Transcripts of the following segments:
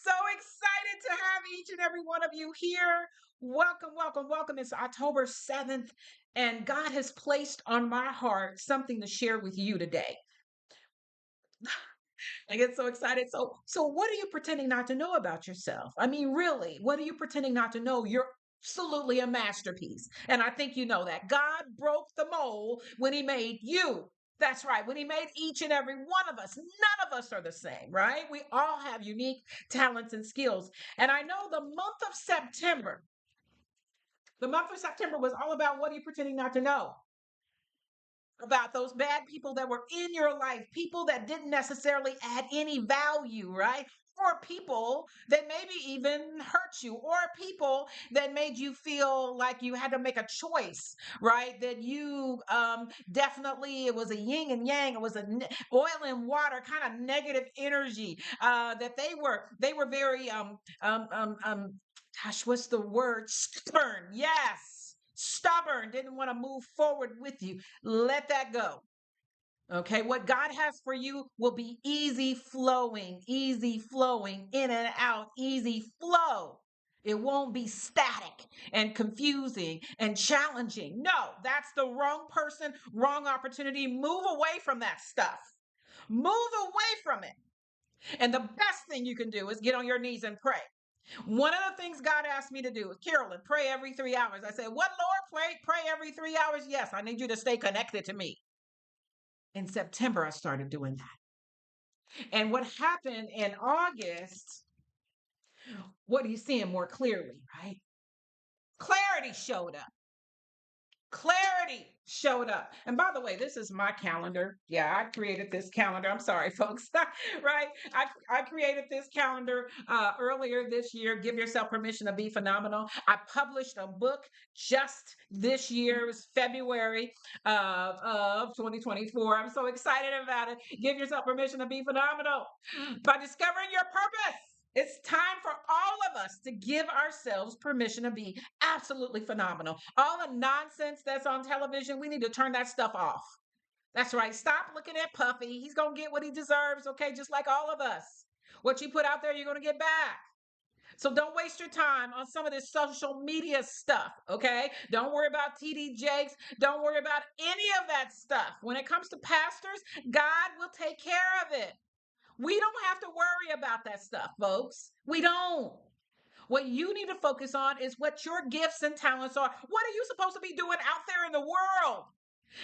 so excited to have each and every one of you here. Welcome, welcome, welcome. It's October 7th, and God has placed on my heart something to share with you today. I get so excited. So what are you pretending not to know about yourself? I mean, really, what are you pretending not to know? You're absolutely a masterpiece. And I think you know that. God broke the mold when he made you. That's right. When he made each and every one of us, none of us are the same, right? We all have unique talents and skills. And I know the month of September was all about what are you pretending not to know? About those bad people that were in your life, people that didn't necessarily add any value, right? Or people that maybe even hurt you, or people that made you feel like you had to make a choice, right? That you definitely, it was a yin and yang, it was oil and water kind of negative energy. That they were very gosh, what's the word? Stubborn. Yes. Stubborn, didn't want to move forward with you. Let that go. Okay, what God has for you will be easy flowing in and out, easy flow. It won't be static and confusing and challenging. No, that's the wrong person, wrong opportunity. Move away from that stuff. Move away from it. And the best thing you can do is get on your knees and pray. One of the things God asked me to do is, Carolyn, pray every 3 hours. I said, what, Lord? Pray every 3 hours? Yes, I need you to stay connected to me. In September, I started doing that. And what happened in August, what are you seeing more clearly, right? Clarity showed up. Clarity showed up. And by the way, this is my calendar. Yeah, I created this calendar. I'm sorry, folks. Right? I created this calendar earlier this year. Give yourself permission to be phenomenal. I published a book just this year. It was February of 2024. I'm so excited about it. Give yourself permission to be phenomenal by discovering your purpose. It's time for all of us to give ourselves permission to be absolutely phenomenal. All the nonsense that's on television, we need to turn that stuff off. That's right. Stop looking at Puffy. He's going to get what he deserves, okay? Just like all of us. What you put out there, you're going to get back. So don't waste your time on some of this social media stuff, okay? Don't worry about TD Jakes. Don't worry about any of that stuff. When it comes to pastors, God will take care of it. We don't have to worry about that stuff, folks. We don't. What you need to focus on is what your gifts and talents are. What are you supposed to be doing out there in the world?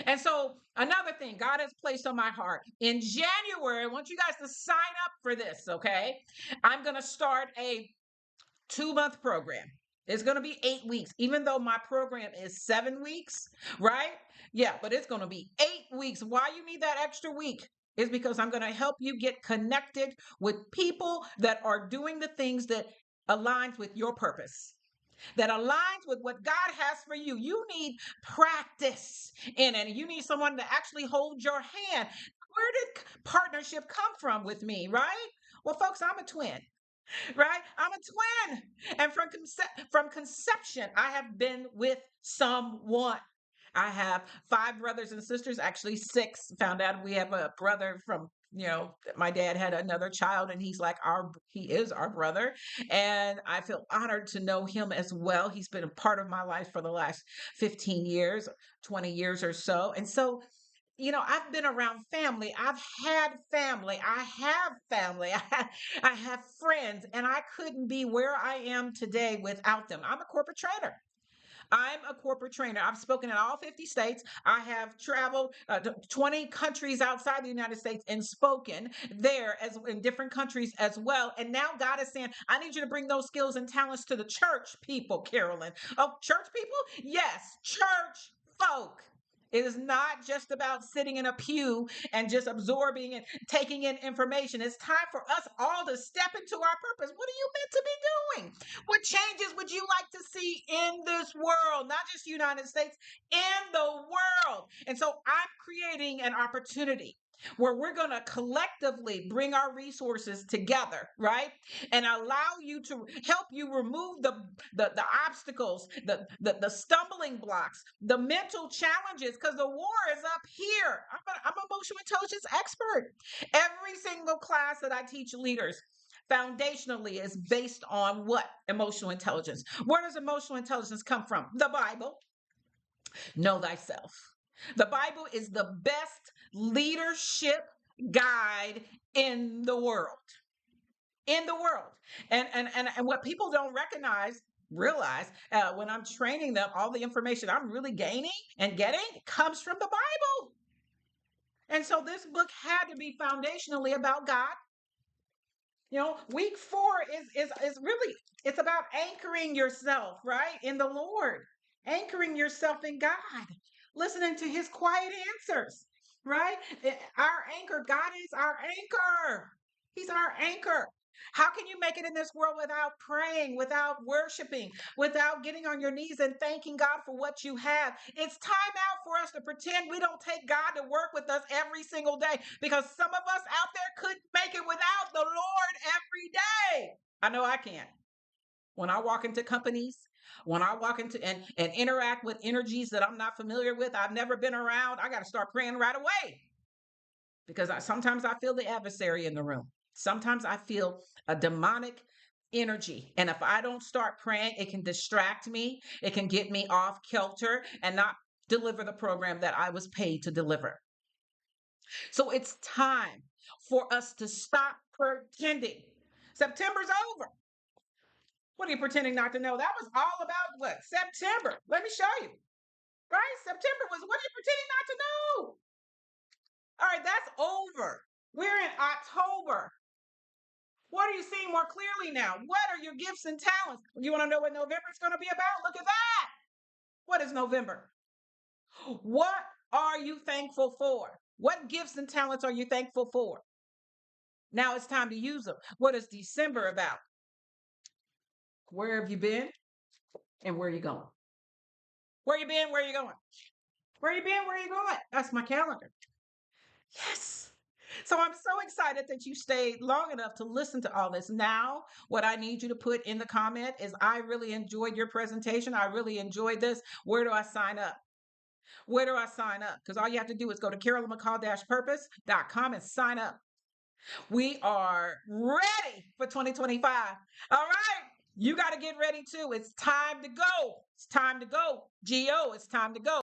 And so, another thing God has placed on my heart in January, I want you guys to sign up for this, okay? I'm going to start a 2 month program. It's going to be 8 weeks, even though my program is 7 weeks, right? Yeah, but it's going to be 8 weeks. Why you need that extra week is because I'm going to help you get connected with people that are doing the things that aligns with your purpose, that aligns with what God has for you. You need practice in it. You need someone to actually hold your hand. Where did partnership come from with me, right? Well, folks, I'm a twin, right? I'm a twin. And from conception, I have been with someone. I have five brothers and sisters, actually six. Found out we have a brother from, my dad had another child and he is our brother. And I feel honored to know him as well. He's been a part of my life for the last 15 years, 20 years or so. And so I've been around family. I've had family. I have family. I have friends, and I couldn't be where I am today without them. I'm a corporate trainer. I'm a corporate trainer. I've spoken in all 50 states. I have traveled to 20 countries outside the United States and spoken there as in different countries as well. And now God is saying, I need you to bring those skills and talents to the church people, Carolyn. Oh, church people? Yes, church folk. It is not just about sitting in a pew and just absorbing and taking in information. It's time for us all to step into our purpose. What are you meant to be doing? What changes would you like to see in this world? Not just the United States, in the world. And so I'm creating an opportunity where we're going to collectively bring our resources together, right? And allow you to help you remove the obstacles, the stumbling blocks, the mental challenges, because the war is up here. I'm an emotional intelligence expert. Every single class that I teach leaders, foundationally is based on what? Emotional intelligence. Where does emotional intelligence come from? The Bible. Know thyself. The Bible is the best leadership guide in the world. In the world. And what people don't realize when I'm training them, all the information I'm really gaining and getting comes from the Bible. And so this book had to be foundationally about God. Week 4 is really, it's about anchoring yourself, right, in the Lord, anchoring yourself in God, listening to his quiet answers, right? Our anchor, God is our anchor. He's our anchor. How can you make it in this world without praying, without worshiping, without getting on your knees and thanking God for what you have? It's time out for us to pretend we don't take God to work with us every single day, because some of us out there couldn't make it without the Lord every day. I know I can't. When I walk into companies, when I walk into and interact with energies that I'm not familiar with, I've never been around, I got to start praying right away, because sometimes I feel the adversary in the room. Sometimes I feel a demonic energy. And if I don't start praying, it can distract me. It can get me off kilter and not deliver the program that I was paid to deliver. So it's time for us to stop pretending. September's over. What are you pretending not to know? That was all about what? September. Let me show you. Right? September was, what are you pretending not to know? All right, that's over. We're in October. What are you seeing more clearly now? What are your gifts and talents? You want to know what November is going to be about? Look at that. What is November? What are you thankful for? What gifts and talents are you thankful for? Now it's time to use them. What is December about? Where have you been and where are you going? Where you been? Where are you going? Where you been? Where are you going? That's my calendar. Yes. So I'm so excited that you stayed long enough to listen to all this. Now, what I need you to put in the comment is, I really enjoyed your presentation. I really enjoyed this. Where do I sign up? Where do I sign up? Because all you have to do is go to CarolynMcCall-Purpose.com and sign up. We are ready for 2025. All right. You got to get ready too. It's time to go. It's time to go. G.O., it's time to go.